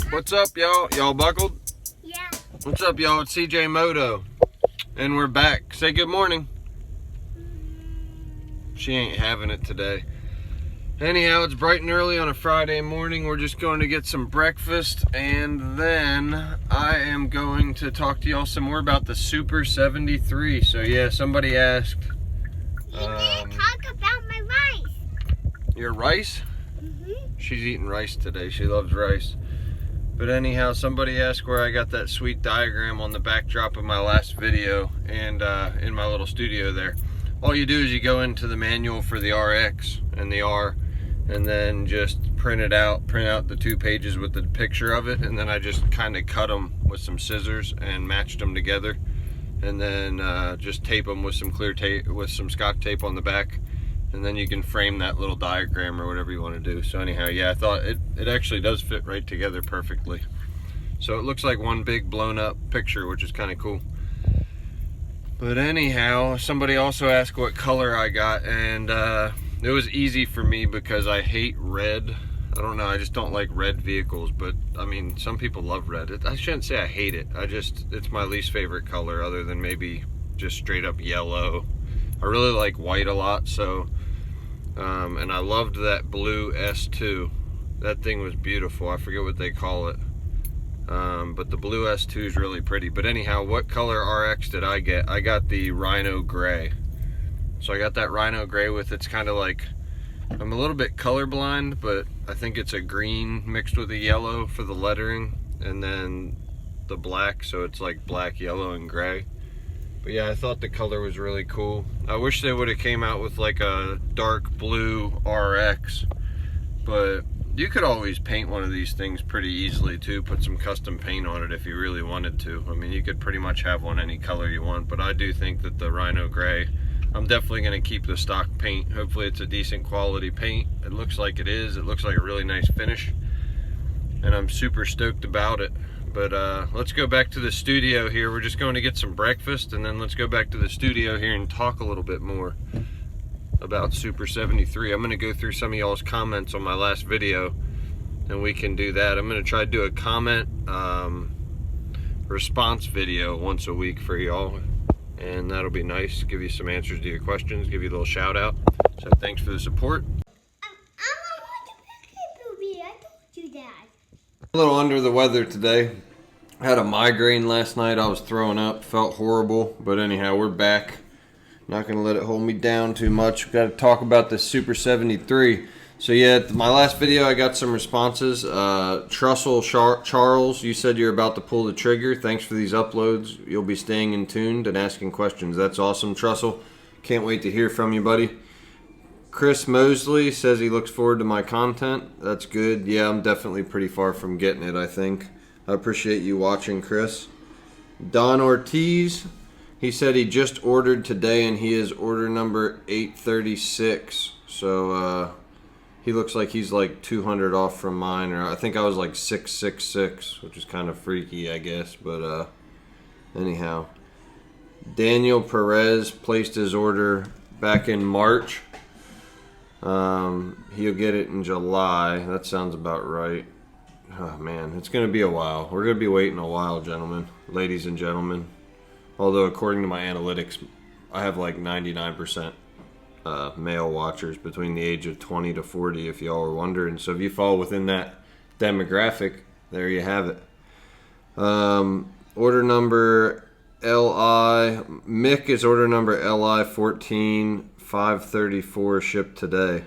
What's up, y'all? Y'all buckled? Yeah. What's up, y'all? It's CJ Moto. And we're back. Say good morning. She ain't having it today. Anyhow, it's bright and early on a Friday morning. We're just going to get some breakfast, and then I am going to talk to y'all some more about the Super 73. So yeah, somebody asked. You didn't talk about my rice. Your rice? She's eating rice today. She loves rice. But anyhow, somebody asked where I got that sweet diagram on the backdrop of my last video and in my little studio there. All you do is you go into the manual for the RX and the R, and then just print out the 2 pages with the picture of it, and then I just kind of cut them with some scissors and matched them together, and then just tape them with some clear tape, with some Scotch tape on the back, and then you can frame that little diagram or whatever you want to do. So anyhow, yeah, I thought it actually does fit right together perfectly. So it looks like one big blown up picture, which is kind of cool. But anyhow, somebody also asked what color I got, and it was easy for me because I hate red. I don't know, I just don't like red vehicles, but I mean, some people love red. I shouldn't say I hate it. It's my least favorite color other than maybe just straight up yellow. I really like white a lot, so and I loved that blue S2. That thing was beautiful. I forget what they call it. But the blue S2 is really pretty. But anyhow, what color RX did I get? I got the Rhino Gray. So I got that Rhino Gray with, it's kind of like, I'm a little bit colorblind, but I think it's a green mixed with a yellow for the lettering, and then the black, so it's like black, yellow, and gray. But yeah, I thought the color was really cool. I wish they would have came out with like a dark blue RX, but you could always paint one of these things pretty easily too, put some custom paint on it if you really wanted to. I mean, you could pretty much have one any color you want, but I do think that the Rhino Gray, I'm definitely going to keep the stock paint. Hopefully it's a decent quality paint. It looks like it is. It looks like a really nice finish, and I'm super stoked about it. But let's go back to the studio here. We're just going to get some breakfast, and then let's go back to the studio here and talk a little bit more about Super 73. I'm going to go through some of y'all's comments on my last video, and we can do that. I'm going to try to do a comment response video once a week for y'all, and that'll be nice. Give you some answers to your questions, give you a little shout out. So thanks for the support. I told you that. A little under the weather today. I had a migraine last night. I was throwing up, felt horrible, but anyhow, we're back. Not going to let it hold me down too much. We've got to talk about the Super 73. So yeah, my last video I got some responses. Trussell Charles, you said you're about to pull the trigger. Thanks for these uploads. You'll be staying in tuned and asking questions. That's awesome, Trussell. Can't wait to hear from you, buddy. Chris Mosley says he looks forward to my content. That's good. Yeah, I'm definitely pretty far from getting it, I think. I appreciate you watching, Chris. Don Ortiz, he said he just ordered today, and he is order number 836. So he looks like he's like 200 off from mine, or I think I was like 666, which is kind of freaky, I guess. But anyhow, Daniel Perez placed his order back in March. He'll get it in July. That sounds about right. Oh man, it's gonna be a while. We're gonna be waiting a while, gentlemen, ladies and gentlemen. Although according to my analytics, I have like 99% male watchers between the age of 20 to 40, if y'all are wondering. So if you fall within that demographic, there you have it. Order number LI, Mick is order number LI 14534, shipped today.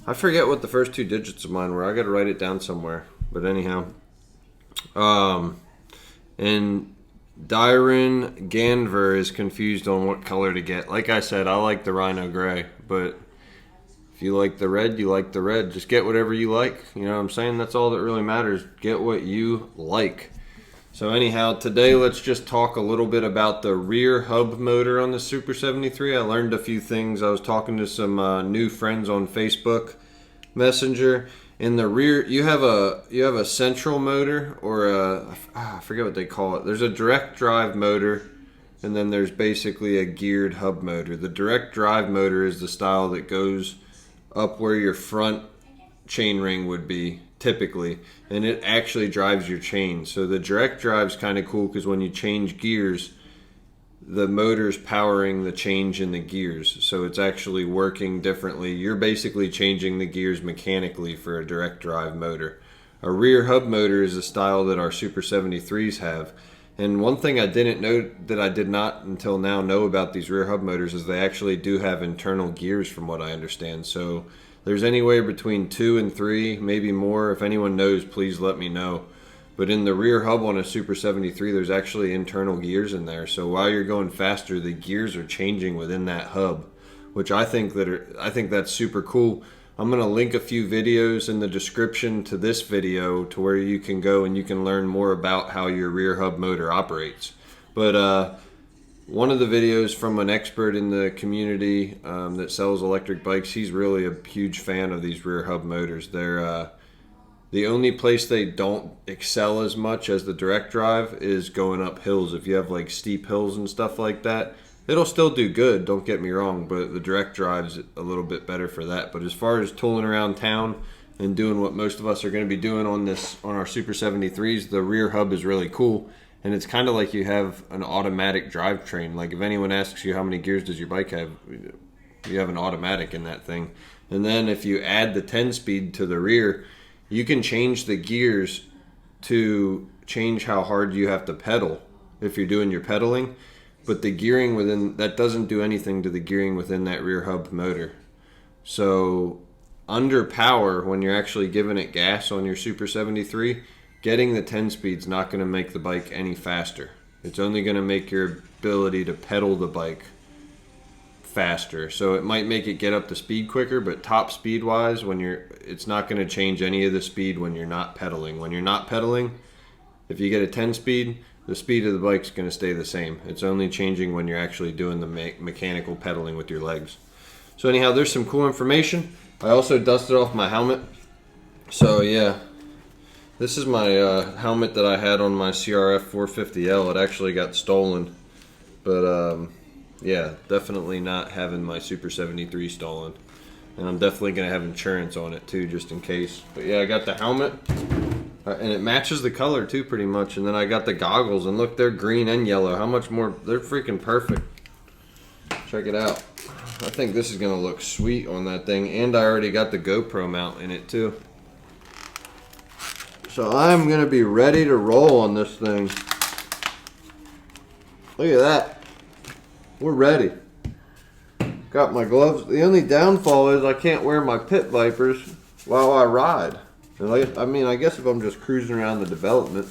I forget what the first 2 digits of mine were. I gotta write it down somewhere. But anyhow, and Dyron Ganver is confused on what color to get. Like I said, I like the Rhino Gray, but if you like the red, you like the red. Just get whatever you like. You know what I'm saying? That's all that really matters. Get what you like. So anyhow, today let's just talk a little bit about the rear hub motor on the Super 73. I learned a few things. I was talking to some new friends on Facebook Messenger. In the rear, you have a central motor, or I forget what they call it. There's a direct drive motor, and then there's basically a geared hub motor. The direct drive motor is the style that goes up where your front chain ring would be, typically, and it actually drives your chain. So the direct drive's kind of cool because when you change gears, the motor's powering the change in the gears, so it's actually working differently. You're basically changing the gears mechanically for a direct drive motor. A rear hub motor is a style that our Super 73s have. And one thing I didn't know, that I did not until now know about these rear hub motors, is they actually do have internal gears from what I understand. So there's anywhere between 2 and 3, maybe more. If anyone knows, please let me know. But in the rear hub on a Super 73, there's actually internal gears in there. So while you're going faster, the gears are changing within that hub, which I think that's super cool. I'm going to link a few videos in the description to this video to where you can go and you can learn more about how your rear hub motor operates. But one of the videos from an expert in the community that sells electric bikes, he's really a huge fan of these rear hub motors. They're the only place they don't excel as much as the direct drive is going up hills. If you have like steep hills and stuff like that, it'll still do good, don't get me wrong, but the direct drive's a little bit better for that. But as far as tooling around town and doing what most of us are going to be doing on our Super 73s, the rear hub is really cool. And it's kind of like you have an automatic drivetrain. Like if anyone asks you how many gears does your bike have, you have an automatic in that thing. And then if you add the 10-speed to the rear, you can change the gears to change how hard you have to pedal if you're doing your pedaling. But the gearing within that doesn't do anything to the gearing within that rear hub motor. So under power, when you're actually giving it gas on your Super 73, getting the 10-speed is not going to make the bike any faster. It's only going to make your ability to pedal the bike faster. So it might make it get up to speed quicker, but top speed wise, it's not going to change any of the speed when you're not pedaling. When you're not pedaling, if you get a 10-speed, the speed of the bike's going to stay the same. It's only changing when you're actually doing the mechanical pedaling with your legs. So anyhow, there's some cool information. I also dusted off my helmet. So yeah, this is my helmet that I had on my CRF 450L. It actually got stolen, but yeah, definitely not having my Super 73 stolen. And I'm definitely going to have insurance on it too, just in case. But yeah, I got the helmet. And it matches the color too, pretty much. And then I got the goggles, and look, they're green and yellow. How much more? They're freaking perfect. Check it out. I think this is going to look sweet on that thing. And I already got the GoPro mount in it too. So I'm going to be ready to roll on this thing. Look at that. We're ready. Got my gloves. The only downfall is I can't wear my pit vipers while I ride. I mean, I guess if I'm just cruising around the development.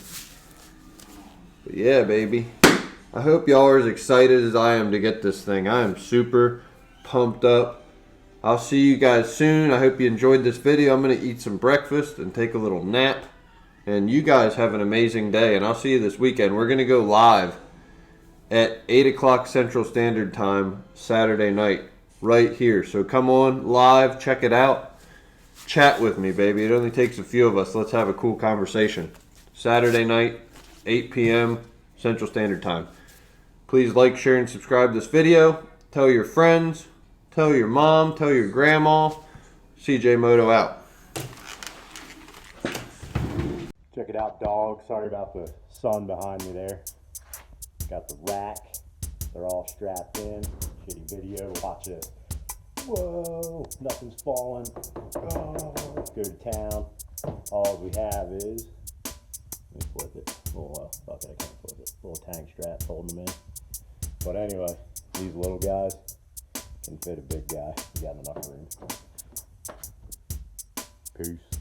But yeah, baby. I hope y'all are as excited as I am to get this thing. I am super pumped up. I'll see you guys soon. I hope you enjoyed this video. I'm going to eat some breakfast and take a little nap. And you guys have an amazing day. And I'll see you this weekend. We're going to go live at 8 o'clock Central Standard Time Saturday night right here. So come on live. Check it out. Chat with me, baby. It only takes a few of us. Let's have a cool conversation. Saturday night, 8 p.m. Central Standard Time. Please like, share, and subscribe this video. Tell your friends. Tell your mom. Tell your grandma. CJ Moto out. Check it out, dog. Sorry about the sun behind me there. Got the rack. They're all strapped in. Shitty video. Watch it. Whoa, nothing's falling. Oh, let's go to town. All we have is, let me flip it. Fuck it, I can't flip it. Little tank straps holding them in. But anyway, these little guys can fit a big guy. You got enough room. Peace.